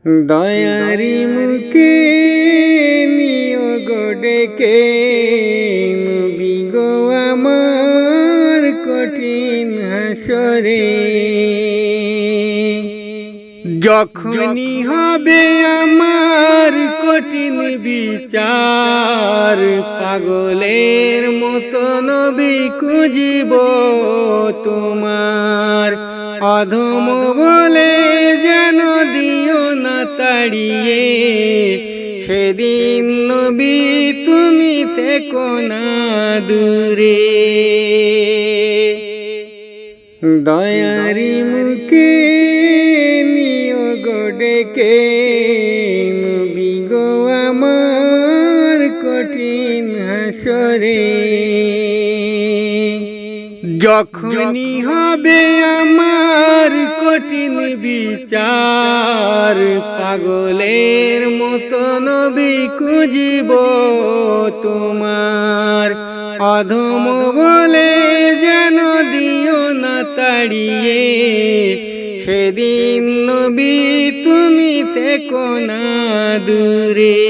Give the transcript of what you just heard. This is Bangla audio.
দয়ারি মুখে নিয়োগ ডেকে নবী গো আমার কঠিন হাসরে। যখনই হবে আমার কঠিন বিচার, পাগলের মতো নবী খুঁজিব তোমার। অধম বলে যেন দিও না তাড়িয়ে, সেদিন নবী তুমি থেকো না দূরে। দয়ারি মুখে নিয়োগ ডেকে নবী গো আমার কঠিন হাসরে। যখনই হবে আমার কঠিন বিচার, পাগলের মতো নবী খুঁজিব তোমার। অধম বলে যেন দিও না তাড়িয়ে, সেদিন নবী তুমি থেকো না দূরে।